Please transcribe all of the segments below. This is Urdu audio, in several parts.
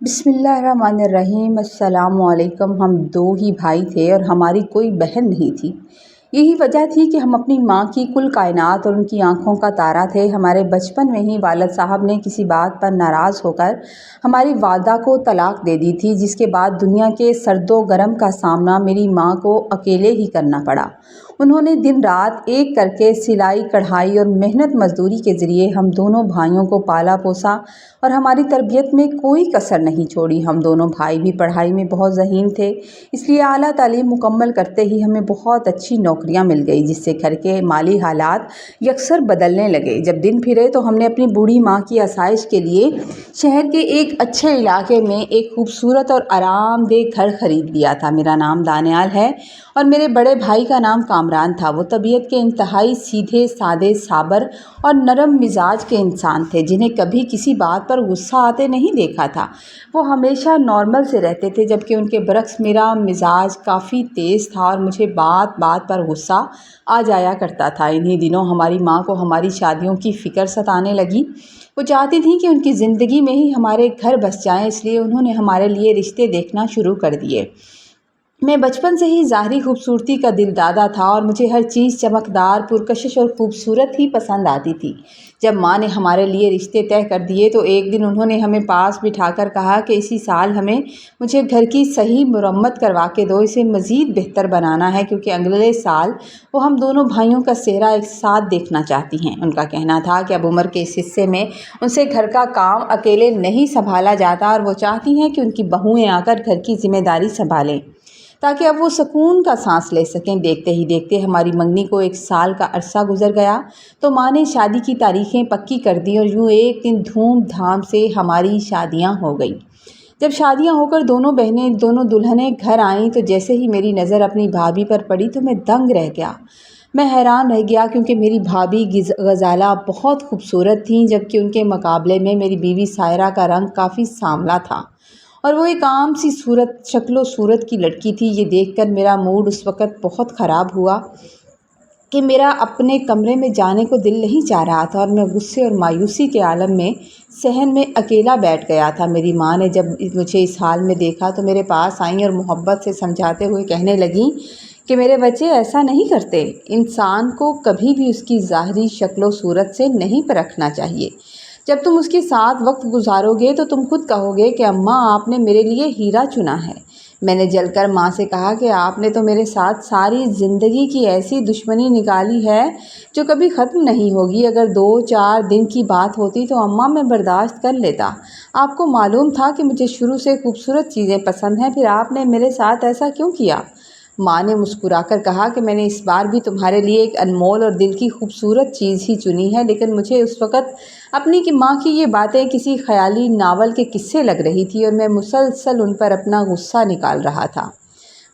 بسم اللہ الرحمن الرحیم۔ السلام علیکم۔ ہم دو ہی بھائی تھے اور ہماری کوئی بہن نہیں تھی۔ یہی وجہ تھی کہ ہم اپنی ماں کی کل کائنات اور ان کی آنکھوں کا تارا تھے۔ ہمارے بچپن میں ہی والد صاحب نے کسی بات پر ناراض ہو کر ہماری والدہ کو طلاق دے دی تھی، جس کے بعد دنیا کے سرد و گرم کا سامنا میری ماں کو اکیلے ہی کرنا پڑا۔ انہوں نے دن رات ایک کر کے سلائی کڑھائی اور محنت مزدوری کے ذریعے ہم دونوں بھائیوں کو پالا پوسا اور ہماری تربیت میں کوئی کسر نہیں چھوڑی۔ ہم دونوں بھائی بھی پڑھائی میں بہت ذہین تھے، اس لیے اعلیٰ تعلیم مکمل کرتے ہی ہمیں بہت اچھی نوکریاں مل گئی، جس سے گھر کے مالی حالات یکسر بدلنے لگے۔ جب دن پھرے تو ہم نے اپنی بوڑھی ماں کی آسائش کے لیے شہر کے ایک اچھے علاقے میں ایک خوبصورت اور آرام دہ گھر خرید لیا تھا۔ میرا نام دانیال ہے اور میرے بڑے بھائی کا نام کامران تھا۔ وہ طبیعت کے انتہائی سیدھے سادے، صابر اور نرم مزاج کے انسان تھے، جنہیں کبھی کسی بات پر غصہ آتے نہیں دیکھا تھا۔ وہ ہمیشہ نارمل سے رہتے تھے، جبکہ ان کے برعکس میرا مزاج کافی تیز تھا اور مجھے بات بات پر غصہ آ جایا کرتا تھا۔ انہی دنوں ہماری ماں کو ہماری شادیوں کی فکر ستانے لگی۔ وہ چاہتی تھیں کہ ان کی زندگی میں ہی ہمارے گھر بس جائیں، اس لیے انہوں نے ہمارے لیے رشتے دیکھنا شروع کر دیے۔ میں بچپن سے ہی ظاہری خوبصورتی کا دل دادا تھا اور مجھے ہر چیز چمکدار، پرکشش اور خوبصورت ہی پسند آتی تھی۔ جب ماں نے ہمارے لیے رشتے طے کر دیے تو ایک دن انہوں نے ہمیں پاس بٹھا کر کہا کہ اسی سال مجھے گھر کی صحیح مرمت کروا کے دو، اسے مزید بہتر بنانا ہے، کیونکہ اگلے سال وہ ہم دونوں بھائیوں کا سہرا ایک ساتھ دیکھنا چاہتی ہیں۔ ان کا کہنا تھا کہ اب عمر کے اس حصے میں ان سے گھر کا کام اکیلے نہیں سنبھالا جاتا اور وہ چاہتی ہیں کہ ان کی بہوئیں آ کر گھر کی ذمہ داری سنبھالیں، تاکہ اب وہ سکون کا سانس لے سکیں۔ دیکھتے ہی دیکھتے ہماری منگنی کو 1 سال کا عرصہ گزر گیا تو ماں نے شادی کی تاریخیں پکی کر دیں اور یوں ایک دن دھوم دھام سے ہماری شادیاں ہو گئیں۔ جب شادیاں ہو کر دونوں بہنیں، دونوں دلہنیں گھر آئیں تو جیسے ہی میری نظر اپنی بھابھی پر پڑی تو میں دنگ رہ گیا۔ میں حیران رہ گیا کیونکہ میری بھابھی غزالہ بہت خوبصورت تھیں، جبکہ ان کے مقابلے میں میری بیوی سائرہ کا رنگ کافی سانولا تھا اور وہ ایک عام سی شکل و صورت کی لڑکی تھی۔ یہ دیکھ کر میرا موڈ اس وقت بہت خراب ہوا کہ میرا اپنے کمرے میں جانے کو دل نہیں چاہ رہا تھا اور میں غصے اور مایوسی کے عالم میں صحن میں اکیلا بیٹھ گیا تھا۔ میری ماں نے جب مجھے اس حال میں دیکھا تو میرے پاس آئیں اور محبت سے سمجھاتے ہوئے کہنے لگیں کہ میرے بچے ایسا نہیں کرتے، انسان کو کبھی بھی اس کی ظاہری شکل و صورت سے نہیں پرکھنا چاہیے۔ جب تم اس کے ساتھ وقت گزارو گے تو تم خود کہو گے کہ اماں آپ نے میرے لیے ہیرا چنا ہے۔ میں نے جل کر ماں سے کہا کہ آپ نے تو میرے ساتھ ساری زندگی کی ایسی دشمنی نکالی ہے جو کبھی ختم نہیں ہوگی۔ اگر 2-4 دن کی بات ہوتی تو اماں میں برداشت کر لیتا۔ آپ کو معلوم تھا کہ مجھے شروع سے خوبصورت چیزیں پسند ہیں، پھر آپ نے میرے ساتھ ایسا کیوں کیا؟ ماں نے مسکرا کر کہا کہ میں نے اس بار بھی تمہارے لیے ایک انمول اور دل کی خوبصورت چیز ہی چنی ہے، لیکن مجھے اس وقت اپنی ماں کی یہ باتیں کسی خیالی ناول کے قصے لگ رہی تھی اور میں مسلسل ان پر اپنا غصہ نکال رہا تھا۔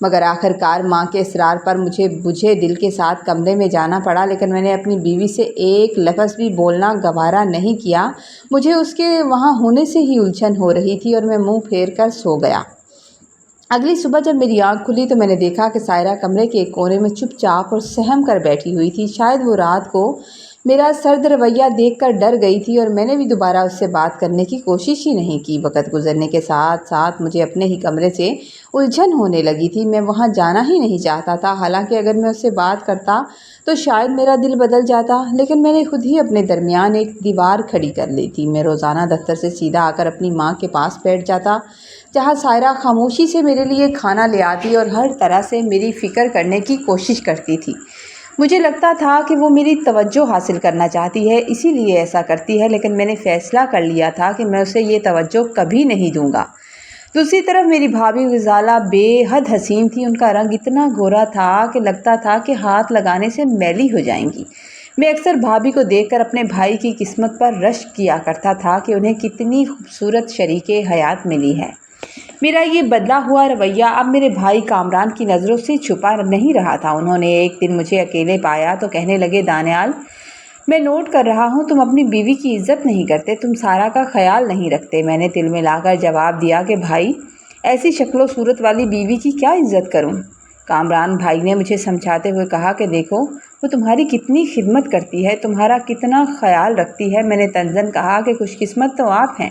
مگر آخر کار ماں کے اصرار پر مجھے بجھے دل کے ساتھ کمرے میں جانا پڑا، لیکن میں نے اپنی بیوی سے ایک لفظ بھی بولنا گوارا نہیں کیا۔ مجھے اس کے وہاں ہونے سے ہی الجھن ہو رہی تھی اور میں منہ پھیر کر سو گیا۔ اگلی صبح جب میری آنکھ کھلی تو میں نے دیکھا کہ سائرہ کمرے کے ایک کونے میں چپ چاپ اور سہم کر بیٹھی ہوئی تھی۔ شاید وہ رات کو میرا سرد رویہ دیکھ کر ڈر گئی تھی اور میں نے بھی دوبارہ اس سے بات کرنے کی کوشش ہی نہیں کی۔ وقت گزرنے کے ساتھ ساتھ مجھے اپنے ہی کمرے سے الجھن ہونے لگی تھی۔ میں وہاں جانا ہی نہیں چاہتا تھا، حالانکہ اگر میں اس سے بات کرتا تو شاید میرا دل بدل جاتا، لیکن میں نے خود ہی اپنے درمیان ایک دیوار کھڑی کر لی تھی۔ میں روزانہ دفتر سے سیدھا آ کر اپنی ماں کے پاس بیٹھ جاتا، جہاں سائرہ خاموشی سے میرے لیے کھانا لے آتی اور ہر طرح سے میری فکر کرنے کی کوشش کرتی تھی۔ مجھے لگتا تھا کہ وہ میری توجہ حاصل کرنا چاہتی ہے، اسی لیے ایسا کرتی ہے، لیکن میں نے فیصلہ کر لیا تھا کہ میں اسے یہ توجہ کبھی نہیں دوں گا۔ دوسری طرف میری بھابھی غزالہ بے حد حسین تھی۔ ان کا رنگ اتنا گورا تھا کہ لگتا تھا کہ ہاتھ لگانے سے میلی ہو جائیں گی۔ میں اکثر بھابھی کو دیکھ کر اپنے بھائی کی قسمت پر رشک کیا کرتا تھا کہ انہیں کتنی خوبصورت شریک حیات ملی ہے۔ میرا یہ بدلا ہوا رویہ اب میرے بھائی کامران کی نظروں سے چھپا نہیں رہا تھا۔ انہوں نے ایک دن مجھے اکیلے پایا تو کہنے لگے، دانیال، میں نوٹ کر رہا ہوں تم اپنی بیوی کی عزت نہیں کرتے، تم سارہ کا خیال نہیں رکھتے۔ میں نے تل میں لا کر جواب دیا کہ بھائی، ایسی شکل و صورت والی بیوی کی کیا عزت کروں؟ کامران بھائی نے مجھے سمجھاتے ہوئے کہا کہ دیکھو وہ تمہاری کتنی خدمت کرتی ہے، تمہارا کتنا خیال رکھتی ہے۔ میں نے طنزاً کہا کہ خوش قسمت تو آپ ہیں۔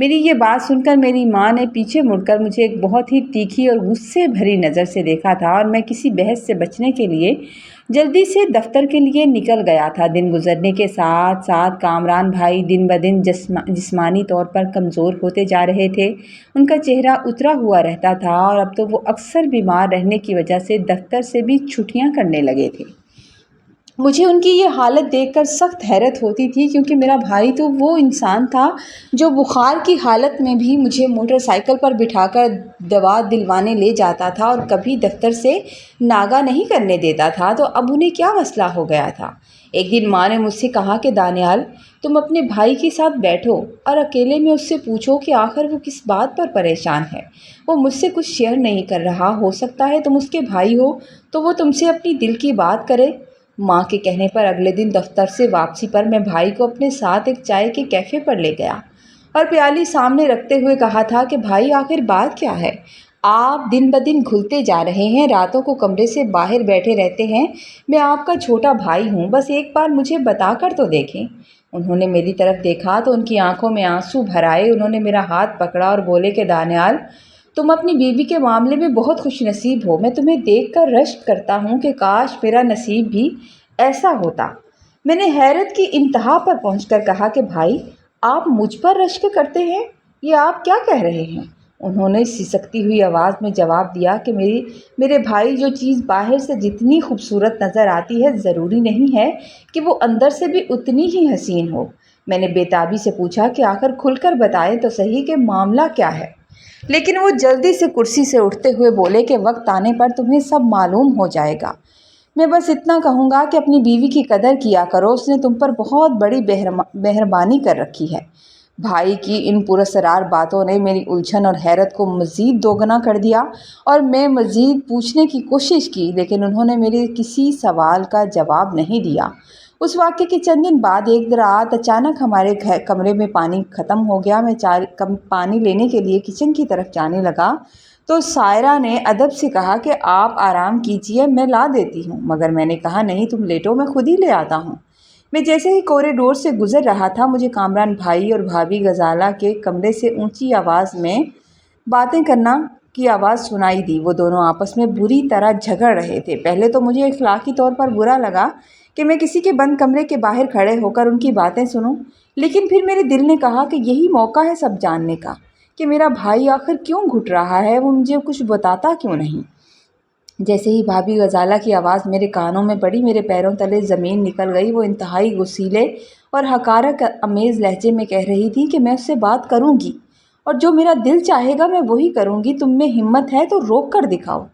میری یہ بات سن کر میری ماں نے پیچھے مڑ کر مجھے ایک بہت ہی تیکھی اور غصے بھری نظر سے دیکھا تھا اور میں کسی بحث سے بچنے کے لیے جلدی سے دفتر کے لیے نکل گیا تھا۔ دن گزرنے کے ساتھ ساتھ کامران بھائی دن بدن جسمانی طور پر کمزور ہوتے جا رہے تھے۔ ان کا چہرہ اترا ہوا رہتا تھا اور اب تو وہ اکثر بیمار رہنے کی وجہ سے دفتر سے بھی چھٹیاں کرنے لگے تھے۔ مجھے ان کی یہ حالت دیکھ کر سخت حیرت ہوتی تھی، کیونکہ میرا بھائی تو وہ انسان تھا جو بخار کی حالت میں بھی مجھے موٹر سائیکل پر بٹھا کر دوا دلوانے لے جاتا تھا اور کبھی دفتر سے ناغہ نہیں کرنے دیتا تھا۔ تو اب انہیں کیا مسئلہ ہو گیا تھا؟ ایک دن ماں نے مجھ سے کہا کہ دانیال، تم اپنے بھائی کے ساتھ بیٹھو اور اکیلے میں اس سے پوچھو کہ آخر وہ کس بات پر پریشان ہے۔ وہ مجھ سے کچھ شیئر نہیں کر رہا، ہو سکتا ہے تم اس کے بھائی ہو تو وہ تم سے اپنی دل کی بات کرے۔ ماں کے کہنے پر اگلے دن دفتر سے واپسی پر میں بھائی کو اپنے ساتھ ایک چائے کے کیفے پر لے گیا اور پیالی سامنے رکھتے ہوئے کہا تھا کہ بھائی، آخر بات کیا ہے؟ آپ دن بدن گھلتے جا رہے ہیں، راتوں کو کمرے سے باہر بیٹھے رہتے ہیں۔ میں آپ کا چھوٹا بھائی ہوں، بس ایک بار مجھے بتا کر تو دیکھیں۔ انہوں نے میری طرف دیکھا تو ان کی آنکھوں میں آنسو بھر آئے۔ انہوں نے میرا ہاتھ پکڑا اور بولے کہ دانیال، تم اپنی بیوی کے معاملے میں بہت خوش نصیب ہو۔ میں تمہیں دیکھ کر رشک کرتا ہوں کہ کاش میرا نصیب بھی ایسا ہوتا۔ میں نے حیرت کی انتہا پر پہنچ کر کہا کہ بھائی، آپ مجھ پر رشک کرتے ہیں؟ یہ آپ کیا کہہ رہے ہیں؟ انہوں نے سسکتی ہوئی آواز میں جواب دیا کہ میرے بھائی، جو چیز باہر سے جتنی خوبصورت نظر آتی ہے ضروری نہیں ہے کہ وہ اندر سے بھی اتنی ہی حسین ہو۔ میں نے بے تابی سے پوچھا کہ آخر کھل کر بتائیں تو صحیح کہ معاملہ کیا ہے؟ لیکن وہ جلدی سے کرسی سے اٹھتے ہوئے بولے کہ وقت آنے پر تمہیں سب معلوم ہو جائے گا۔ میں بس اتنا کہوں گا کہ اپنی بیوی کی قدر کیا کرو، اس نے تم پر بہت بڑی مہربانی کر رکھی ہے۔ بھائی کی ان پراسرار باتوں نے میری الجھن اور حیرت کو مزید دوگنا کر دیا اور میں مزید پوچھنے کی کوشش کی، لیکن انہوں نے میرے کسی سوال کا جواب نہیں دیا۔ اس واقعے کے چند دن بعد ایک رات اچانک ہمارے کمرے میں پانی ختم ہو گیا۔ میں پانی لینے کے لیے کچن کی طرف جانے لگا تو سائرہ نے ادب سے کہا کہ آپ آرام کیجیے، میں لا دیتی ہوں۔ مگر میں نے کہا نہیں، تم لیٹو، میں خود ہی لے آتا ہوں۔ میں جیسے ہی کوریڈور سے گزر رہا تھا، مجھے کامران بھائی اور بھابھی غزالہ کے کمرے سے اونچی آواز میں باتیں کرنا کی آواز سنائی دی۔ وہ دونوں آپس میں بری طرح جھگڑ رہے تھے۔ پہلے تو مجھے اخلاقی طور پر برا لگا کہ میں کسی کے بند کمرے کے باہر کھڑے ہو کر ان کی باتیں سنوں، لیکن پھر میرے دل نے کہا کہ یہی موقع ہے سب جاننے کا کہ میرا بھائی آخر کیوں گھٹ رہا ہے، وہ مجھے کچھ بتاتا کیوں نہیں۔ جیسے ہی بھابھی غزالہ کی آواز میرے کانوں میں پڑی، میرے پیروں تلے زمین نکل گئی۔ وہ انتہائی غصیلے اور حقارت آمیز لہجے میں کہہ رہی تھی کہ میں اس سے بات کروں گی اور جو میرا دل چاہے گا میں وہی کروں گی۔ تم میں ہمت ہے تو روک کر دکھاؤ۔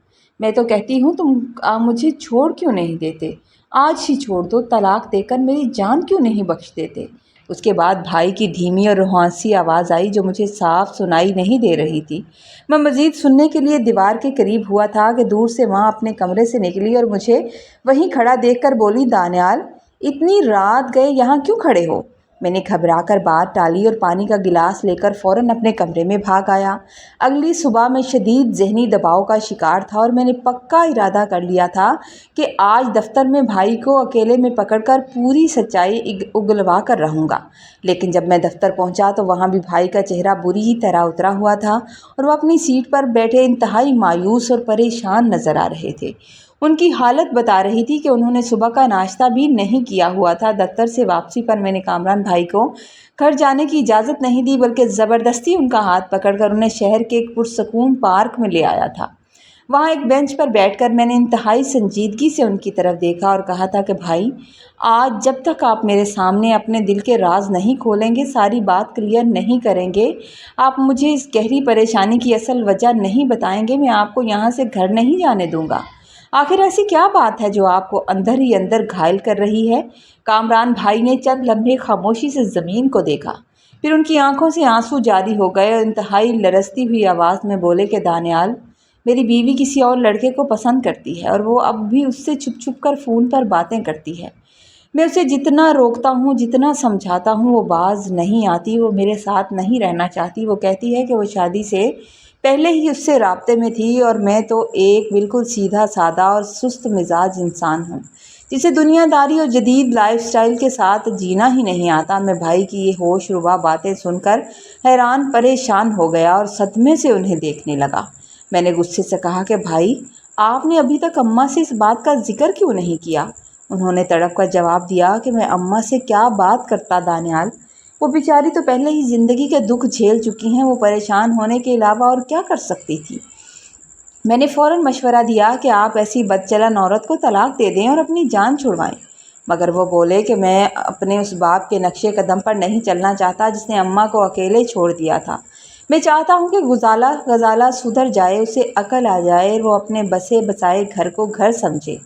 میں تو کہتی ہوں تم مجھے چھوڑ کیوں نہیں دیتے؟ آج ہی چھوڑ دو، طلاق دے کر میری جان کیوں نہیں بخش دیتے؟ اس کے بعد بھائی کی دھیمی اور روحانسی آواز آئی جو مجھے صاف سنائی نہیں دے رہی تھی۔ میں مزید سننے کے لیے دیوار کے قریب ہوا تھا کہ دور سے ماں اپنے کمرے سے نکلی اور مجھے وہیں کھڑا دیکھ کر بولی، دانیال، اتنی رات گئے یہاں کیوں کھڑے ہو؟ میں نے گھبرا کر بات ٹالی اور پانی کا گلاس لے کر فوراً اپنے کمرے میں بھاگ آیا۔ اگلی صبح میں شدید ذہنی دباؤ کا شکار تھا اور میں نے پکا ارادہ کر لیا تھا کہ آج دفتر میں بھائی کو اکیلے میں پکڑ کر پوری سچائی اگلوا کر رہوں گا۔ لیکن جب میں دفتر پہنچا تو وہاں بھی بھائی کا چہرہ بری طرح اترا ہوا تھا اور وہ اپنی سیٹ پر بیٹھے انتہائی مایوس اور پریشان نظر آ رہے تھے۔ ان کی حالت بتا رہی تھی کہ انہوں نے صبح کا ناشتہ بھی نہیں کیا ہوا تھا۔ دفتر سے واپسی پر میں نے کامران بھائی کو گھر جانے کی اجازت نہیں دی، بلکہ زبردستی ان کا ہاتھ پکڑ کر انہیں شہر کے ایک پرسکون پارک میں لے آیا تھا۔ وہاں ایک بینچ پر بیٹھ کر میں نے انتہائی سنجیدگی سے ان کی طرف دیکھا اور کہا تھا کہ بھائی، آج جب تک آپ میرے سامنے اپنے دل کے راز نہیں کھولیں گے، ساری بات کلیئر نہیں کریں گے، آپ مجھے اس گہری پریشانی کی اصل وجہ نہیں بتائیں گے، میں آپ کو یہاں سے گھر نہیں جانے دوں گا۔ آخر ایسی کیا بات ہے جو آپ کو اندر ہی اندر گھائل کر رہی ہے؟ کامران بھائی نے چند لمحے خاموشی سے زمین کو دیکھا، پھر ان کی آنکھوں سے آنسو جاری ہو گئے اور انتہائی لرزتی ہوئی آواز میں بولے کہ دانیال، میری بیوی کسی اور لڑکے کو پسند کرتی ہے اور وہ اب بھی اس سے چھپ چھپ کر فون پر باتیں کرتی ہے۔ میں اسے جتنا روکتا ہوں، جتنا سمجھاتا ہوں، وہ باز نہیں آتی۔ وہ میرے ساتھ نہیں رہنا چاہتی۔ وہ کہتی ہے کہ وہ شادی سے پہلے ہی اس سے رابطے میں تھی، اور میں تو ایک بالکل سیدھا سادہ اور سست مزاج انسان ہوں جسے دنیا داری اور جدید لائف سٹائل کے ساتھ جینا ہی نہیں آتا۔ میں بھائی کی یہ ہوش ربا باتیں سن کر حیران پریشان ہو گیا اور صدمے سے انہیں دیکھنے لگا۔ میں نے غصے سے کہا کہ بھائی، آپ نے ابھی تک اماں سے اس بات کا ذکر کیوں نہیں کیا؟ انہوں نے تڑپ کر جواب دیا کہ میں اماں سے کیا بات کرتا دانیال، وہ بیچاری تو پہلے ہی زندگی کے دکھ جھیل چکی ہیں، وہ پریشان ہونے کے علاوہ اور کیا کر سکتی تھی؟ میں نے فوراً مشورہ دیا کہ آپ ایسی بدچلن عورت کو طلاق دے دیں اور اپنی جان چھڑوائیں، مگر وہ بولے کہ میں اپنے اس باپ کے نقشے قدم پر نہیں چلنا چاہتا جس نے اماں کو اکیلے چھوڑ دیا تھا۔ میں چاہتا ہوں کہ غزالہ سدھر جائے، اسے عقل آ جائے، وہ اپنے بسے بسائے گھر کو گھر سمجھے۔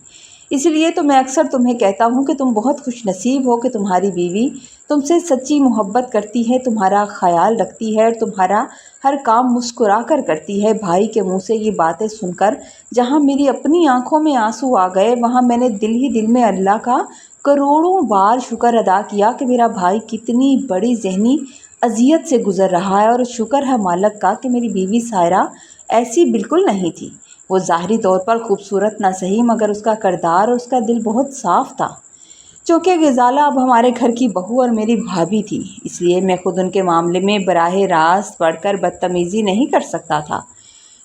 اس لیے تو میں اکثر تمہیں کہتا ہوں کہ تم بہت خوش نصیب ہو کہ تمہاری بیوی تم سے سچی محبت کرتی ہے، تمہارا خیال رکھتی ہے اور تمہارا ہر کام مسکرا کر کرتی ہے۔ بھائی کے منہ سے یہ باتیں سن کر جہاں میری اپنی آنکھوں میں آنسو آ گئے، وہاں میں نے دل ہی دل میں اللہ کا کروڑوں بار شکر ادا کیا کہ میرا بھائی کتنی بڑی ذہنی اذیت سے گزر رہا ہے، اور شکر ہے مالک کا کہ میری بیوی سائرہ ایسی بالکل نہیں تھی۔ وہ ظاہری طور پر خوبصورت نہ سہی، مگر اس کا کردار اور اس کا دل بہت صاف تھا۔ چونکہ غزالہ اب ہمارے گھر کی بہو اور میری بھابھی تھی، اس لیے میں خود ان کے معاملے میں براہ راست بڑھ کر بدتمیزی نہیں کر سکتا تھا۔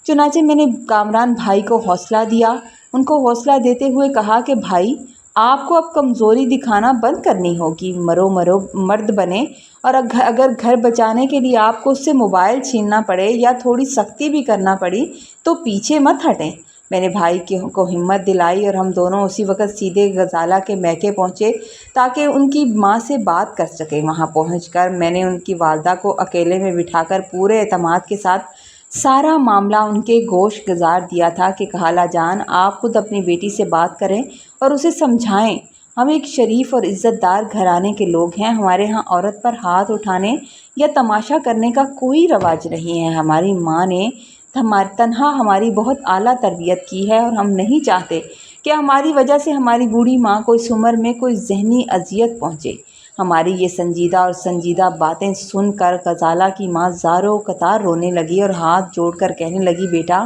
چنانچہ میں نے کامران بھائی کو حوصلہ دیا، ان کو حوصلہ دیتے ہوئے کہا کہ بھائی، آپ کو اب کمزوری دکھانا بند کرنی ہوگی، مرو مرد بنے، اور اگر گھر بچانے کے لیے آپ کو اس سے موبائل چھیننا پڑے یا تھوڑی سختی بھی کرنا پڑی تو پیچھے مت ہٹیں۔ میں نے بھائی کو ہمت دلائی اور ہم دونوں اسی وقت سیدھے غزالہ کے میکے پہنچے تاکہ ان کی ماں سے بات کر سکیں۔ وہاں پہنچ کر میں نے ان کی والدہ کو اکیلے میں بٹھا کر پورے اعتماد کے ساتھ سارا معاملہ ان کے گوش گزار دیا تھا کہ خالہ جان، آپ خود اپنی بیٹی سے بات کریں اور اسے سمجھائیں۔ ہم ایک شریف اور عزت دار گھرانے کے لوگ ہیں، ہمارے ہاں عورت پر ہاتھ اٹھانے یا تماشا کرنے کا کوئی رواج نہیں ہے۔ ہماری ماں نے تنہا ہماری بہت اعلیٰ تربیت کی ہے، اور ہم نہیں چاہتے کہ ہماری وجہ سے ہماری بوڑھی ماں کو اس عمر میں کوئی ذہنی اذیت پہنچے۔ ہماری یہ سنجیدہ باتیں سن کر غزالہ کی ماں زاروں قطار رونے لگی اور ہاتھ جوڑ کر کہنے لگی، بیٹا،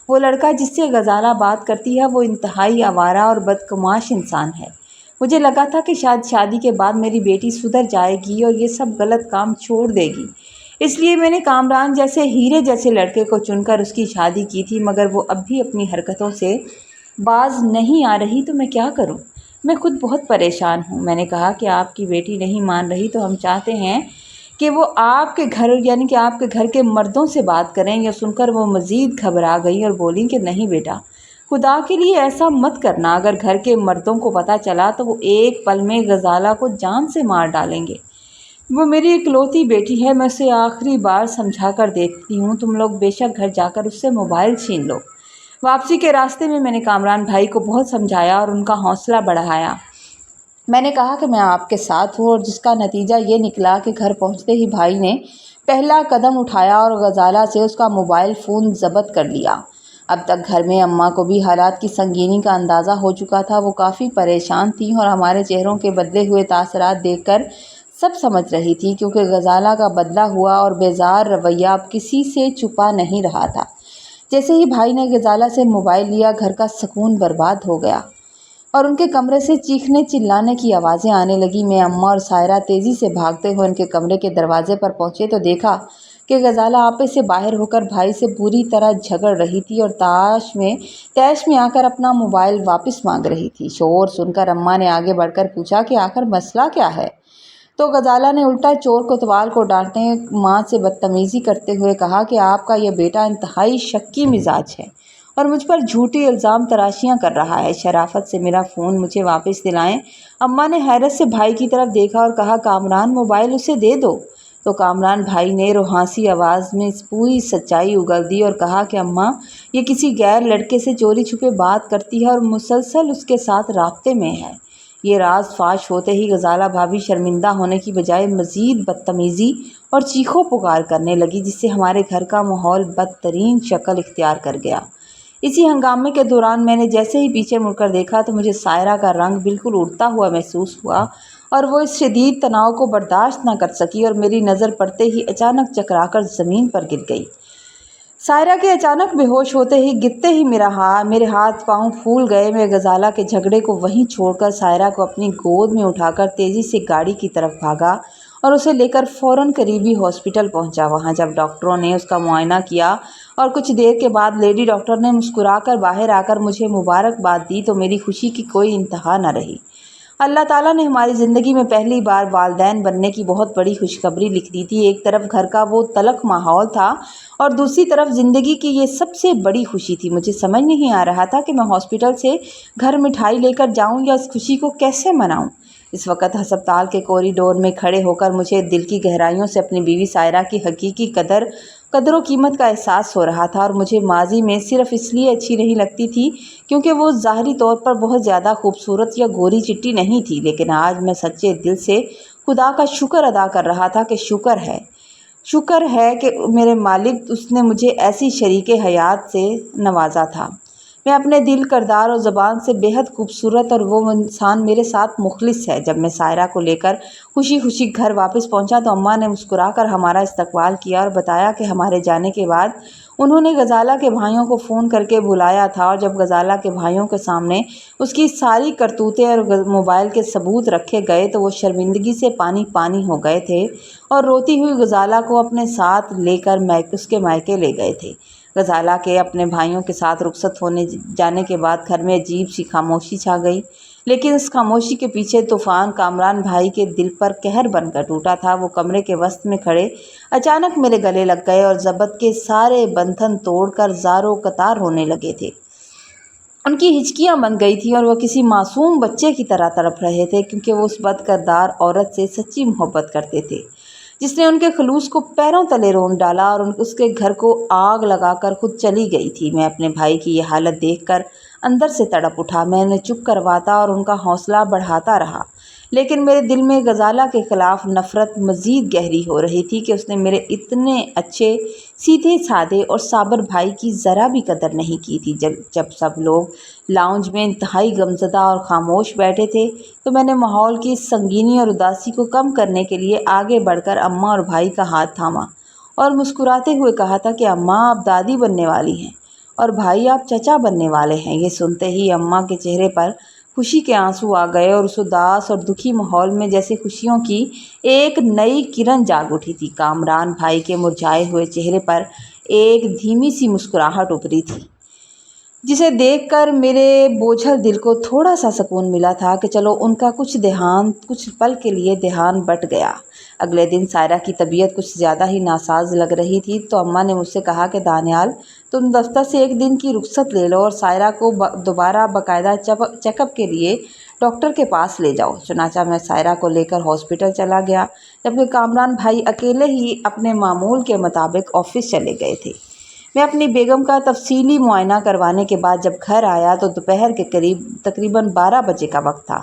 وہ لڑکا جس سے غزالہ بات کرتی ہے وہ انتہائی آوارہ اور بدقماش انسان ہے۔ مجھے لگا تھا کہ شادی کے بعد میری بیٹی سدھر جائے گی اور یہ سب غلط کام چھوڑ دے گی، اس لیے میں نے کامران جیسے ہیرے جیسے لڑکے کو چن کر اس کی شادی کی تھی، مگر وہ اب بھی اپنی حرکتوں سے باز نہیں آ رہی، تو میں کیا کروں؟ میں خود بہت پریشان ہوں۔ میں نے کہا کہ آپ کی بیٹی نہیں مان رہی تو ہم چاہتے ہیں کہ وہ آپ کے گھر کے مردوں سے بات کریں۔ یہ سن کر وہ مزید گھبرا گئی اور بولی کہ نہیں بیٹا، خدا کے لیے ایسا مت کرنا، اگر گھر کے مردوں کو پتہ چلا تو وہ ایک پل میں غزالہ کو جان سے مار ڈالیں گے۔ وہ میری اکلوتی بیٹی ہے، میں اسے آخری بار سمجھا کر دیکھتی ہوں، تم لوگ بے شک گھر جا کر اس سے موبائل چھین لو۔ واپسی کے راستے میں نے کامران بھائی کو بہت سمجھایا اور ان کا حوصلہ بڑھایا۔ میں نے کہا کہ میں آپ کے ساتھ ہوں، اور جس کا نتیجہ یہ نکلا کہ گھر پہنچتے ہی بھائی نے پہلا قدم اٹھایا اور غزالہ سے اس کا موبائل فون ضبط کر لیا۔ اب تک گھر میں اماں کو بھی حالات کی سنگینی کا اندازہ ہو چکا تھا، وہ کافی پریشان تھیں اور ہمارے چہروں کے بدلے ہوئے تاثرات دیکھ کر سب سمجھ رہی تھی، کیونکہ غزالہ کا بدلا ہوا اور بیزار رویہ اب کسی سے چھپا نہیں رہا تھا۔ جیسے ہی بھائی نے غزالہ سے موبائل لیا، گھر کا سکون برباد ہو گیا اور ان کے کمرے سے چیخنے چلانے کی آوازیں آنے لگی۔ میں، اماں اور سائرہ تیزی سے بھاگتے ہوئے ان کے کمرے کے دروازے پر پہنچے تو دیکھا کہ غزالہ آپے سے باہر ہو کر بھائی سے بری طرح جھگڑ رہی تھی اور تیش میں آ کر اپنا موبائل واپس مانگ رہی تھی۔ شور سن کر اماں نے آگے بڑھ کر پوچھا کہ آخر مسئلہ کیا ہے؟ تو غزالہ نے الٹا چور کوتوال کو ڈانٹنے ماں سے بدتمیزی کرتے ہوئے کہا کہ آپ کا یہ بیٹا انتہائی شکی مزاج ہے اور مجھ پر جھوٹی الزام تراشیاں کر رہا ہے۔ شرافت سے میرا فون مجھے واپس دلائیں۔ اماں نے حیرت سے بھائی کی طرف دیکھا اور کہا، کامران، موبائل اسے دے دو۔ تو کامران بھائی نے روحانسی آواز میں پوری سچائی اگل دی اور کہا کہ اماں، یہ کسی غیر لڑکے سے چوری چھپے بات کرتی ہے اور مسلسل اس کے ساتھ رابطے میں ہے۔ یہ راز فاش ہوتے ہی غزالہ بھابھی شرمندہ ہونے کی بجائے مزید بدتمیزی اور چیخو پکار کرنے لگی، جس سے ہمارے گھر کا ماحول بدترین شکل اختیار کر گیا۔ اسی ہنگامے کے دوران میں نے جیسے ہی پیچھے مڑ کر دیکھا تو مجھے سائرہ کا رنگ بالکل اڑتا ہوا محسوس ہوا اور وہ اس شدید تناؤ کو برداشت نہ کر سکی اور میری نظر پڑتے ہی اچانک چکرا کر زمین پر گر گئی۔ سائرہ کے اچانک بے ہوش ہوتے ہی گرتے ہی میرے ہاتھ پاؤں پھول گئے۔ میں غزالہ کے جھگڑے کو وہیں چھوڑ کر سائرہ کو اپنی گود میں اٹھا کر تیزی سے گاڑی کی طرف بھاگا اور اسے لے کر فوراً قریبی ہاسپٹل پہنچا۔ وہاں جب ڈاکٹروں نے اس کا معائنہ کیا اور کچھ دیر کے بعد لیڈی ڈاکٹر نے مسکرا کر باہر آ کر مجھے مبارکباد دی تو میری خوشی کی کوئی انتہا نہ رہی۔ اللہ تعالیٰ نے ہماری زندگی میں پہلی بار والدین بننے کی بہت بڑی خوشخبری لکھ دی تھی۔ ایک طرف گھر کا وہ تلخ ماحول تھا اور دوسری طرف زندگی کی یہ سب سے بڑی خوشی تھی۔ مجھے سمجھ نہیں آ رہا تھا کہ میں ہاسپٹل سے گھر مٹھائی لے کر جاؤں یا اس خوشی کو کیسے مناؤں۔ اس وقت ہسپتال کے کوریڈور میں کھڑے ہو کر مجھے دل کی گہرائیوں سے اپنی بیوی سائرہ کی حقیقی قدر و قیمت کا احساس ہو رہا تھا، اور مجھے ماضی میں صرف اس لیے اچھی نہیں لگتی تھی کیونکہ وہ ظاہری طور پر بہت زیادہ خوبصورت یا گوری چٹی نہیں تھی، لیکن آج میں سچے دل سے خدا کا شکر ادا کر رہا تھا کہ شکر ہے کہ میرے مالک اس نے مجھے ایسی شریک حیات سے نوازا تھا۔ میں اپنے دل، کردار اور زبان سے بے حد خوبصورت، اور وہ انسان میرے ساتھ مخلص ہے۔ جب میں سائرہ کو لے کر خوشی خوشی گھر واپس پہنچا تو اماں نے مسکرا کر ہمارا استقبال کیا اور بتایا کہ ہمارے جانے کے بعد انہوں نے غزالہ کے بھائیوں کو فون کر کے بلایا تھا، اور جب غزالہ کے بھائیوں کے سامنے اس کی ساری کرتوتیں اور موبائل کے ثبوت رکھے گئے تو وہ شرمندگی سے پانی ہو گئے تھے اور روتی ہوئی غزالہ کو اپنے ساتھ لے کر اس کے مائکے لے گئے تھے۔ غزالہ کے اپنے بھائیوں کے ساتھ رخصت ہونے جانے کے بعد گھر میں عجیب سی خاموشی چھا گئی، لیکن اس خاموشی کے پیچھے طوفان کامران بھائی کے دل پر قہر بن کر ٹوٹا تھا۔ وہ کمرے کے وسط میں کھڑے اچانک میرے گلے لگ گئے اور ضبط کے سارے بندھن توڑ کر زاروں قطار رونے لگے تھے۔ ان کی ہچکیاں بن گئی تھیں اور وہ کسی معصوم بچے کی طرح تڑپ رہے تھے، کیونکہ وہ اس بد کردار عورت سے سچی محبت کرتے تھے جس نے ان کے خلوص کو پیروں تلے رون ڈالا اور اس کے گھر کو آگ لگا کر خود چلی گئی تھی۔ میں اپنے بھائی کی یہ حالت دیکھ کر اندر سے تڑپ اٹھا۔ میں انہیں چپ کرواتا اور ان کا حوصلہ بڑھاتا رہا، لیکن میرے دل میں غزالہ کے خلاف نفرت مزید گہری ہو رہی تھی کہ اس نے میرے اتنے اچھے، سیدھے سادے اور صابر بھائی کی ذرا بھی قدر نہیں کی تھی۔ جب سب لوگ لاؤنج میں انتہائی غمزدہ اور خاموش بیٹھے تھے تو میں نے ماحول کی اس سنگینی اور اداسی کو کم کرنے کے لیے آگے بڑھ کر اماں اور بھائی کا ہاتھ تھاما اور مسکراتے ہوئے کہا تھا کہ اماں آپ دادی بننے والی ہیں اور بھائی آپ چچا بننے والے ہیں۔ یہ سنتے ہی اماں کے چہرے پر خوشی کے آنسو آ گئے اور اس اداس اور دکھی ماحول میں جیسے خوشیوں کی ایک نئی کرن جاگ اٹھی تھی۔ کامران بھائی کے مرجھائے ہوئے چہرے پر ایک دھیمی سی مسکراہٹ ابھری تھی، جسے دیکھ کر میرے بوجھل دل کو تھوڑا سا سکون ملا تھا کہ چلو ان کا کچھ پل کے لیے دھیان بٹ گیا۔ اگلے دن سائرہ کی طبیعت کچھ زیادہ ہی ناساز لگ رہی تھی تو اماں نے مجھ سے کہا کہ دانیال تم دفتر سے ایک دن کی رخصت لے لو اور سائرہ کو دوبارہ باقاعدہ چیک اپ کے لیے ڈاکٹر کے پاس لے جاؤ۔ چنانچہ میں سائرہ کو لے کر ہاسپٹل چلا گیا، جبکہ کامران بھائی اکیلے ہی اپنے معمول کے مطابق آفس چلے گئے تھے۔ میں اپنی بیگم کا تفصیلی معائنہ کروانے کے بعد جب گھر آیا تو دوپہر کے قریب تقریباً 12 بجے کا وقت تھا۔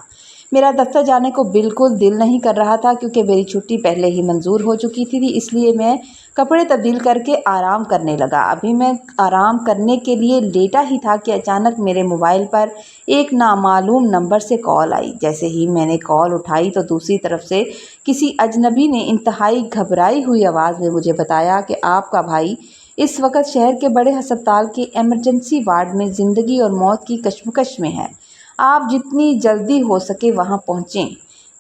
میرا دفتر جانے کو بالکل دل نہیں کر رہا تھا کیونکہ میری چھٹی پہلے ہی منظور ہو چکی تھی، اس لیے میں کپڑے تبدیل کر کے آرام کرنے لگا۔ ابھی میں آرام کرنے کے لیے لیٹا ہی تھا کہ اچانک میرے موبائل پر ایک نامعلوم نمبر سے کال آئی۔ جیسے ہی میں نے کال اٹھائی تو دوسری طرف سے کسی اجنبی نے انتہائی گھبرائی ہوئی آواز میں مجھے بتایا کہ آپ کا بھائی اس وقت شہر کے بڑے ہسپتال کے ایمرجنسی وارڈ میں زندگی اور موت کی کشمکش میں ہے، آپ جتنی جلدی ہو سکے وہاں پہنچیں۔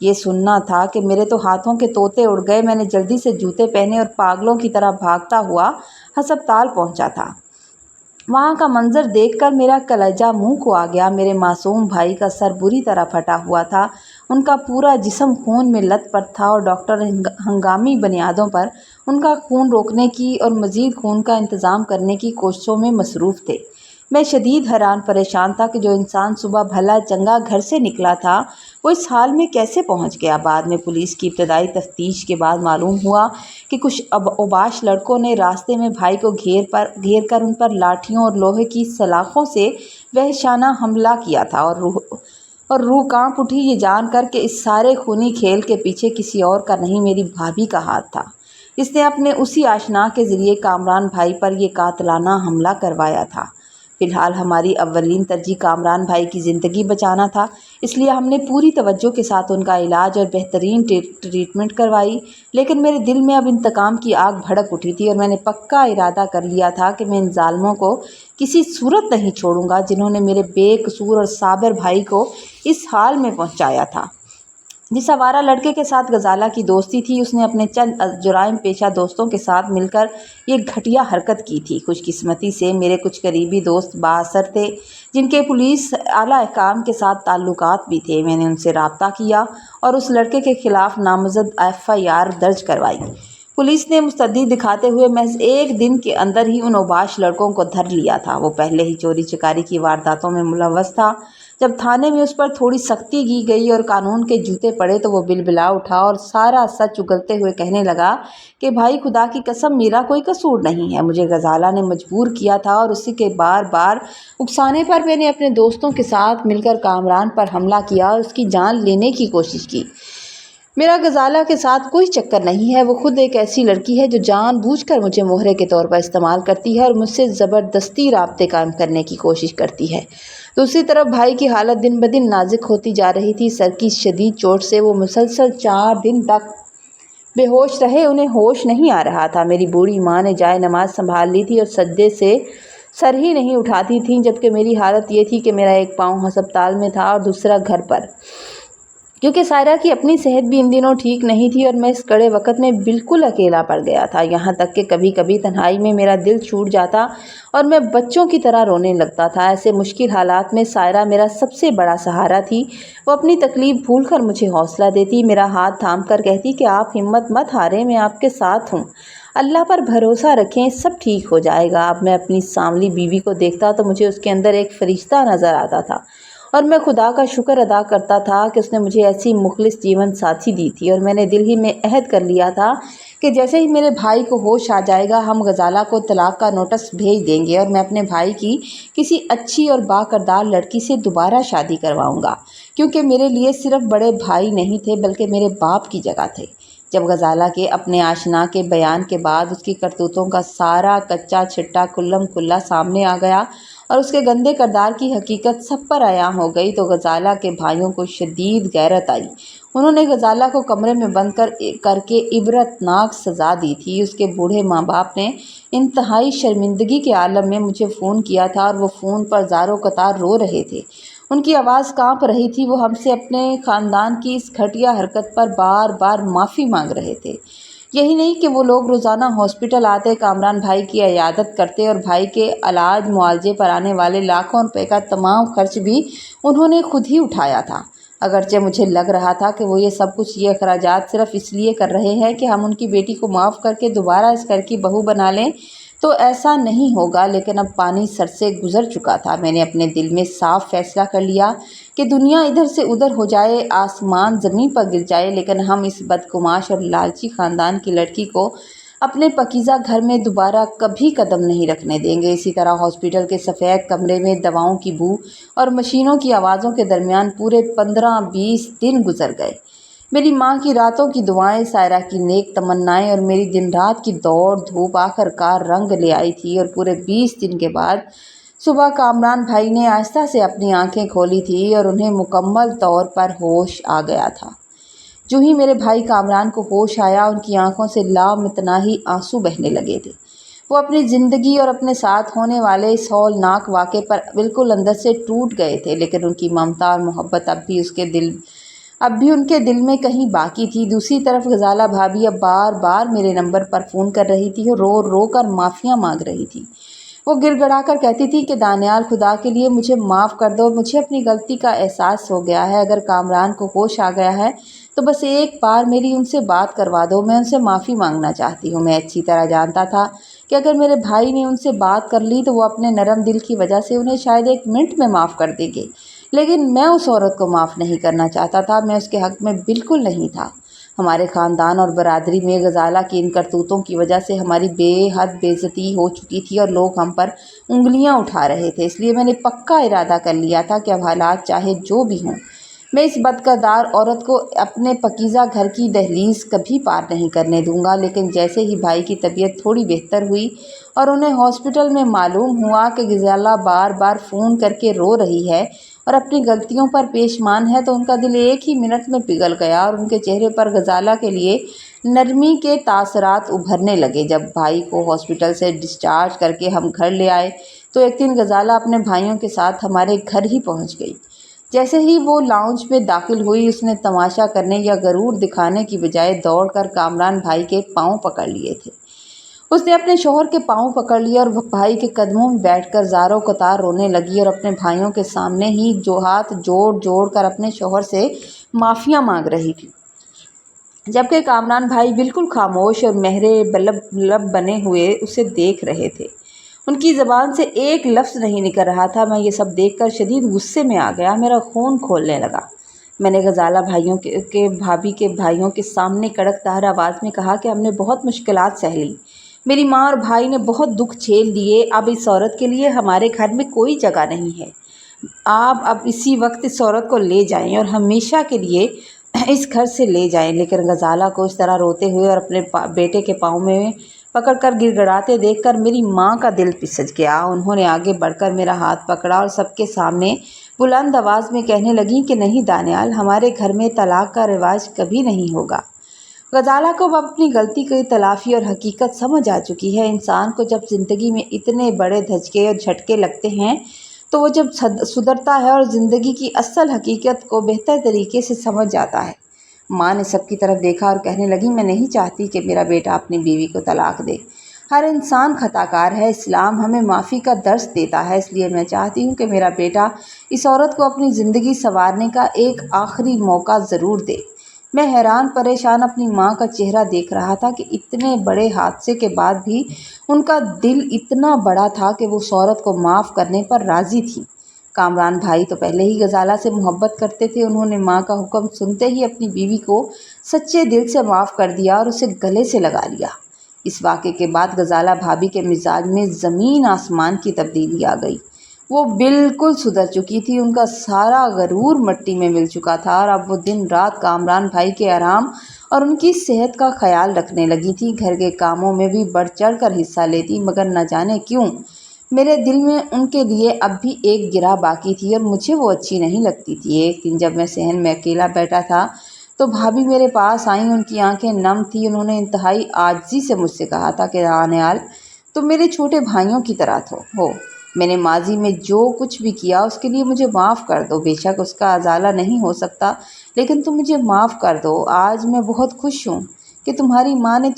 یہ سننا تھا کہ میرے تو ہاتھوں کے طوطے اڑ گئے۔ میں نے جلدی سے جوتے پہنے اور پاگلوں کی طرح بھاگتا ہوا ہسپتال پہنچا تھا۔ وہاں کا منظر دیکھ کر میرا کلیجہ منہ کو آ گیا۔ میرے معصوم بھائی کا سر بری طرح پھٹا ہوا تھا، ان کا پورا جسم خون میں لت پت تھا اور ڈاکٹر ہنگامی بنیادوں پر ان کا خون روکنے کی اور مزید خون کا انتظام کرنے کی کوششوں میں مصروف تھے۔ میں شدید حیران پریشان تھا کہ جو انسان صبح بھلا چنگا گھر سے نکلا تھا وہ اس حال میں کیسے پہنچ گیا۔ بعد میں پولیس کی ابتدائی تفتیش کے بعد معلوم ہوا کہ کچھ اوباش لڑکوں نے راستے میں بھائی کو گھیر کر ان پر لاٹھیوں اور لوہے کی سلاخوں سے وحشیانہ حملہ کیا تھا، اور روح کانپ اٹھی یہ جان کر کہ اس سارے خونی کھیل کے پیچھے کسی اور کا نہیں میری بھابھی کا ہاتھ تھا، جس نے اپنے اسی آشنا کے ذریعے کامران بھائی پر یہ قاتلانہ حملہ کروایا تھا۔ فی الحال ہماری اولین ترجیح کامران بھائی کی زندگی بچانا تھا، اس لیے ہم نے پوری توجہ کے ساتھ ان کا علاج اور بہترین ٹریٹمنٹ کروائی۔ لیکن میرے دل میں اب انتقام کی آگ بھڑک اٹھی تھی اور میں نے پکا ارادہ کر لیا تھا کہ میں ان ظالموں کو کسی صورت نہیں چھوڑوں گا جنہوں نے میرے بے قصور اور صابر بھائی کو اس حال میں پہنچایا تھا۔ جس آوارہ لڑکے کے ساتھ غزالہ کی دوستی تھی، اس نے اپنے چند جرائم پیشہ دوستوں کے ساتھ مل کر یہ گھٹیا حرکت کی تھی۔ خوش قسمتی سے میرے کچھ قریبی دوست بااثر تھے جن کے پولیس اعلیٰ احکام کے ساتھ تعلقات بھی تھے۔ میں نے ان سے رابطہ کیا اور اس لڑکے کے خلاف نامزد FIR درج کروائی۔ پولیس نے مستعدی دکھاتے ہوئے محض 1 دن کے اندر ہی ان اوباش لڑکوں کو دھر لیا تھا۔ وہ پہلے ہی چوری چکاری کی وارداتوں میں ملوث تھا۔ جب تھانے میں اس پر تھوڑی سختی کی گئی اور قانون کے جوتے پڑے تو وہ بلبلا اٹھا اور سارا سچ اگلتے ہوئے کہنے لگا کہ بھائی خدا کی قسم میرا کوئی قصور نہیں ہے، مجھے غزالہ نے مجبور کیا تھا اور اسی کے بار بار اکسانے پر میں نے اپنے دوستوں کے ساتھ مل کر کامران پر حملہ کیا اور اس کی جان لینے کی کوشش کی۔ میرا غزالہ کے ساتھ کوئی چکر نہیں ہے، وہ خود ایک ایسی لڑکی ہے جو جان بوجھ کر مجھے مہرے کے طور پر استعمال کرتی ہے اور مجھ سے زبردستی رابطے قائم کرنے کی کوشش کرتی ہے۔ دوسری طرف بھائی کی حالت دن بدن نازک ہوتی جا رہی تھی۔ سر کی شدید چوٹ سے وہ مسلسل 4 دن تک بے ہوش رہے، انہیں ہوش نہیں آ رہا تھا۔ میری بوڑھی ماں نے جائے نماز سنبھال لی تھی اور سجدے سے سر ہی نہیں اٹھاتی تھیں، جبکہ میری حالت یہ تھی کہ میرا ایک پاؤں ہسپتال میں تھا اور دوسرا گھر پر، کیونکہ سائرہ کی اپنی صحت بھی ان دنوں ٹھیک نہیں تھی اور میں اس کڑے وقت میں بالکل اکیلا پڑ گیا تھا۔ یہاں تک کہ کبھی کبھی تنہائی میں میرا دل چھوٹ جاتا اور میں بچوں کی طرح رونے لگتا تھا۔ ایسے مشکل حالات میں سائرہ میرا سب سے بڑا سہارا تھی۔ وہ اپنی تکلیف بھول کر مجھے حوصلہ دیتی، میرا ہاتھ تھام کر کہتی کہ آپ ہمت مت ہاریں، میں آپ کے ساتھ ہوں، اللہ پر بھروسہ رکھیں، سب ٹھیک ہو جائے گا۔ اب میں اپنی سانولی بیوی کو دیکھتا تو مجھے اس کے اندر ایک فرشتہ نظر آتا تھا اور میں خدا کا شکر ادا کرتا تھا کہ اس نے مجھے ایسی مخلص جیون ساتھی دی تھی۔ اور میں نے دل ہی میں عہد کر لیا تھا کہ جیسے ہی میرے بھائی کو ہوش آ جائے گا ہم غزالہ کو طلاق کا نوٹس بھیج دیں گے اور میں اپنے بھائی کی کسی اچھی اور باکردار لڑکی سے دوبارہ شادی کرواؤں گا، کیونکہ میرے لیے صرف بڑے بھائی نہیں تھے بلکہ میرے باپ کی جگہ تھے۔ جب غزالہ کے اپنے آشنا کے بیان کے بعد اس کی کرتوتوں کا سارا کچا چھٹا کلم کلا سامنے آ گیا اور اس کے گندے کردار کی حقیقت سب پر عیاں ہو گئی تو غزالہ کے بھائیوں کو شدید غیرت آئی۔ انہوں نے غزالہ کو کمرے میں بند کر کے عبرتناک سزا دی تھی۔ اس کے بوڑھے ماں باپ نے انتہائی شرمندگی کے عالم میں مجھے فون کیا تھا اور وہ فون پر زاروں قطار رو رہے تھے، ان کی آواز کانپ رہی تھی۔ وہ ہم سے اپنے خاندان کی اس گھٹیا حرکت پر بار بار معافی مانگ رہے تھے۔ یہی نہیں کہ وہ لوگ روزانہ ہاسپٹل آتے، کامران بھائی کی عیادت کرتے اور بھائی کے علاج معالجے پر آنے والے لاکھوں روپے کا تمام خرچ بھی انہوں نے خود ہی اٹھایا تھا۔ اگرچہ مجھے لگ رہا تھا کہ وہ یہ سب کچھ یہ اخراجات صرف اس لیے کر رہے ہیں کہ ہم ان کی بیٹی کو معاف کر کے دوبارہ اس گھر کی بہو بنا لیں، تو ایسا نہیں ہوگا، لیکن اب پانی سر سے گزر چکا تھا۔ میں نے اپنے دل میں صاف فیصلہ کر لیا کہ دنیا ادھر سے ادھر ہو جائے، آسمان زمین پر گر جائے، لیکن ہم اس بدگماش اور لالچی خاندان کی لڑکی کو اپنے پاکیزہ گھر میں دوبارہ کبھی قدم نہیں رکھنے دیں گے۔ اسی طرح ہاسپٹل کے سفید کمرے میں دواؤں کی بو اور مشینوں کی آوازوں کے درمیان پورے 15-20 دن گزر گئے۔ میری ماں کی راتوں کی دعائیں، سائرہ کی نیک تمنائیں اور میری دن رات کی دوڑ دھوپ آخر کار رنگ لے آئی تھی اور پورے 20 دن کے بعد صبح کامران بھائی نے آہستہ سے اپنی آنکھیں کھولی تھی اور انہیں مکمل طور پر ہوش آ گیا تھا۔ جو ہی میرے بھائی کامران کو ہوش آیا، ان کی آنکھوں سے لامتناہی آنسو بہنے لگے تھے۔ وہ اپنی زندگی اور اپنے ساتھ ہونے والے اس ہولناک واقعے پر بالکل اندر سے ٹوٹ گئے تھے، لیکن ان کی ممتا اور محبت اب بھی ان کے دل میں کہیں باقی تھی۔ دوسری طرف غزالہ بھابھی اب بار بار میرے نمبر پر فون کر رہی تھی اور رو رو کر معافیاں مانگ رہی تھی۔ وہ گڑ گڑا کر کہتی تھی کہ دانیال، خدا کے لیے مجھے معاف کر دو، مجھے اپنی غلطی کا احساس ہو گیا ہے، اگر کامران کو ہوش آ گیا ہے تو بس ایک بار میری ان سے بات کروا دو، میں ان سے معافی مانگنا چاہتی ہوں۔ میں اچھی طرح جانتا تھا کہ اگر میرے بھائی نے ان سے بات کر لی تو وہ اپنے نرم دل کی وجہ سے انہیں شاید 1 منٹ میں معاف کر دیں گے، لیکن میں اس عورت کو معاف نہیں کرنا چاہتا تھا، میں اس کے حق میں بالکل نہیں تھا۔ ہمارے خاندان اور برادری میں غزالہ کی ان کرتوتوں کی وجہ سے ہماری بے حد بے عزتی ہو چکی تھی اور لوگ ہم پر انگلیاں اٹھا رہے تھے، اس لیے میں نے پکا ارادہ کر لیا تھا کہ اب حالات چاہے جو بھی ہوں میں اس بدکردار عورت کو اپنے پاکیزہ گھر کی دہلیز کبھی پار نہیں کرنے دوں گا۔ لیکن جیسے ہی بھائی کی طبیعت تھوڑی بہتر ہوئی اور انہیں ہاسپٹل میں معلوم ہوا کہ غزالہ بار بار فون کر کے رو رہی ہے اور اپنی غلطیوں پر پیشمان ہے، تو ان کا دل ایک ہی منٹ میں پگھل گیا اور ان کے چہرے پر غزالہ کے لیے نرمی کے تاثرات ابھرنے لگے۔ جب بھائی کو ہاسپٹل سے ڈسچارج کر کے ہم گھر لے آئے تو ایک دن غزالہ اپنے بھائیوں کے ساتھ ہمارے گھر ہی پہنچ گئی۔ جیسے ہی وہ لاؤنج میں داخل ہوئی، اس نے تماشا کرنے یا غرور دکھانے کی بجائے دوڑ کر کامران بھائی کے پاؤں پکڑ لیے تھے۔ اس نے اپنے شوہر کے پاؤں پکڑ لیے اور وہ بھائی کے قدموں میں بیٹھ کر زاروں قطار رونے لگی اور اپنے بھائیوں کے سامنے ہی جو ہاتھ جوڑ جوڑ کر اپنے شوہر سے معافیاں مانگ رہی تھی، جبکہ کامران بھائی بالکل خاموش اور مہرے لب بنے ہوئے اسے دیکھ رہے تھے۔ ان کی زبان سے ایک لفظ نہیں نکل رہا تھا۔ میں یہ سب دیکھ کر شدید غصے میں آ گیا، میرا خون کھولنے لگا۔ میں نے غزالہ بھابھی کے بھائیوں کے سامنے کڑک دار آواز میں کہا کہ ہم نے بہت مشکلات سہ لیں، میری ماں اور بھائی نے بہت دکھ جھیل لیے، اب اس عورت کے لیے ہمارے گھر میں کوئی جگہ نہیں ہے۔ آپ اب اسی وقت اس عورت کو لے جائیں اور ہمیشہ کے لیے اس گھر سے لے جائیں۔ لیکن غزالہ کو اس طرح روتے ہوئے اور اپنے بیٹے کے پاؤں میں پکڑ کر گڑ گڑاتے دیکھ کر میری ماں کا دل پسج گیا۔ انہوں نے آگے بڑھ کر میرا ہاتھ پکڑا اور سب کے سامنے بلند آواز میں کہنے لگیں کہ نہیں دانیال، ہمارے گھر میں طلاق کا رواج کبھی نہیں ہوگا۔ غزالہ کو اب اپنی غلطی کی تلافی اور حقیقت سمجھ آ چکی ہے۔ انسان کو جب زندگی میں اتنے بڑے دھچکے اور جھٹکے لگتے ہیں تو وہ جب سدھرتا ہے اور زندگی کی اصل حقیقت کو بہتر طریقے سے سمجھ جاتا ہے۔ ماں نے سب کی طرف دیکھا اور کہنے لگی، میں نہیں چاہتی کہ میرا بیٹا اپنی بیوی کو طلاق دے۔ ہر انسان خطا کار ہے، اسلام ہمیں معافی کا درس دیتا ہے، اس لیے میں چاہتی ہوں کہ میرا بیٹا اس عورت کو اپنی زندگی سنوارنے کا ایک آخری موقع ضرور دے۔ میں حیران پریشان اپنی ماں کا چہرہ دیکھ رہا تھا کہ اتنے بڑے حادثے کے بعد بھی ان کا دل اتنا بڑا تھا کہ وہ اس عورت کو معاف کرنے پر راضی تھی۔ کامران بھائی تو پہلے ہی غزالہ سے محبت کرتے تھے، انہوں نے ماں کا حکم سنتے ہی اپنی بیوی کو سچے دل سے معاف کر دیا اور اسے گلے سے لگا لیا۔ اس واقعے کے بعد غزالہ بھابھی کے مزاج میں زمین آسمان کی تبدیلی آ گئی۔ وہ بالکل سدھر چکی تھی، ان کا سارا غرور مٹی میں مل چکا تھا اور اب وہ دن رات کامران بھائی کے آرام اور ان کی صحت کا خیال رکھنے لگی تھی۔ گھر کے کاموں میں بھی بڑھ چڑھ کر حصہ لیتی، مگر نہ جانے کیوں میرے دل میں ان کے لیے اب بھی ایک گرہ باقی تھی اور مجھے وہ اچھی نہیں لگتی تھی۔ ایک دن جب میں صحن میں اکیلا بیٹھا تھا تو بھابھی میرے پاس آئیں، ان کی آنکھیں نم تھیں۔ انہوں نے انتہائی عاجزی سے مجھ سے کہا تھا کہ دانیال، تم میرے چھوٹے بھائیوں کی طرح ہو، میں نے ماضی میں جو کچھ بھی کیا اس کے لیے مجھے معاف کر دو۔ بے شک اس کا ازالہ نہیں ہو سکتا، لیکن تم مجھے معاف کر دو۔ آج میں بہت خوش ہوں کہ تمہاری ماں نے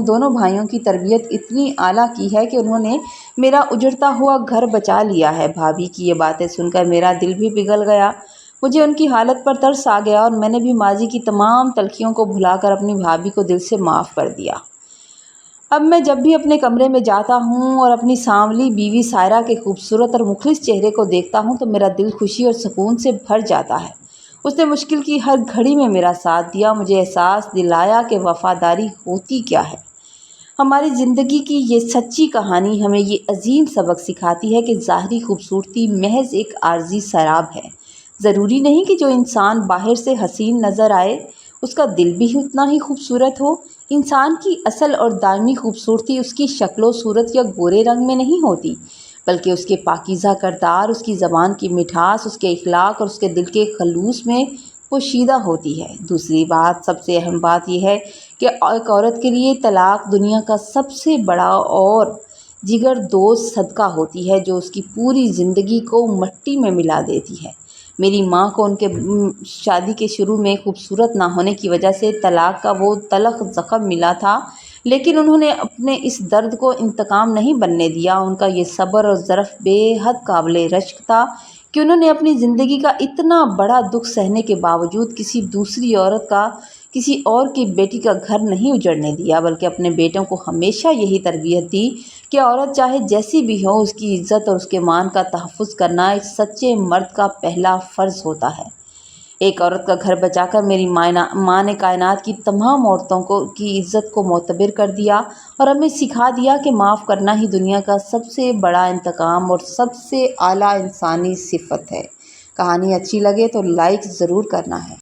دونوں بھائیوں کی تربیت اتنی اعلیٰ کی ہے کہ انہوں نے میرا اجڑتا ہوا گھر بچا لیا ہے۔ بھابھی کی یہ باتیں سن کر میرا دل بھی پگھل گیا، مجھے ان کی حالت پر ترس آ گیا اور میں نے بھی ماضی کی تمام تلخیوں کو بھلا کر اپنی بھابھی کو دل سے معاف کر دیا۔ اب میں جب بھی اپنے کمرے میں جاتا ہوں اور اپنی سانولی بیوی سائرہ کے خوبصورت اور مخلص چہرے کو دیکھتا ہوں تو میرا دل خوشی اور سکون سے بھر جاتا ہے۔ اس نے مشکل کی ہر گھڑی میں میرا ساتھ دیا، مجھے احساس دلایا کہ وفاداری ہوتی کیا ہے۔ ہماری زندگی کی یہ سچی کہانی ہمیں یہ عظیم سبق سکھاتی ہے کہ ظاہری خوبصورتی محض ایک عارضی سراب ہے۔ ضروری نہیں کہ جو انسان باہر سے حسین نظر آئے اس کا دل بھی اتنا ہی خوبصورت ہو۔ انسان کی اصل اور دائمی خوبصورتی اس کی شکل و صورت یا گورے رنگ میں نہیں ہوتی، بلکہ اس کے پاکیزہ کردار، اس کی زبان کی مٹھاس، اس کے اخلاق اور اس کے دل کے خلوص میں پوشیدہ ہوتی ہے۔ دوسری بات، سب سے اہم بات یہ ہے کہ ایک عورت کے لیے طلاق دنیا کا سب سے بڑا اور جگر دوز صدقہ ہوتی ہے جو اس کی پوری زندگی کو مٹی میں ملا دیتی ہے۔ میری ماں کو ان کے شادی کے شروع میں خوبصورت نہ ہونے کی وجہ سے طلاق کا وہ تلخ زخم ملا تھا، لیکن انہوں نے اپنے اس درد کو انتقام نہیں بننے دیا۔ ان کا یہ صبر اور ظرف بے حد قابل رشک تھا کہ انہوں نے اپنی زندگی کا اتنا بڑا دکھ سہنے کے باوجود کسی دوسری عورت کا، کسی اور کی بیٹی کا گھر نہیں اجڑنے دیا، بلکہ اپنے بیٹوں کو ہمیشہ یہی تربیت دی کہ عورت چاہے جیسی بھی ہو، اس کی عزت اور اس کے مان کا تحفظ کرنا ایک سچے مرد کا پہلا فرض ہوتا ہے۔ ایک عورت کا گھر بچا کر میری ماں نے کائنات کی تمام عورتوں کی عزت کو معتبر کر دیا اور ہمیں سکھا دیا کہ معاف کرنا ہی دنیا کا سب سے بڑا انتقام اور سب سے اعلیٰ انسانی صفت ہے۔ کہانی اچھی لگے تو لائک ضرور کرنا ہے۔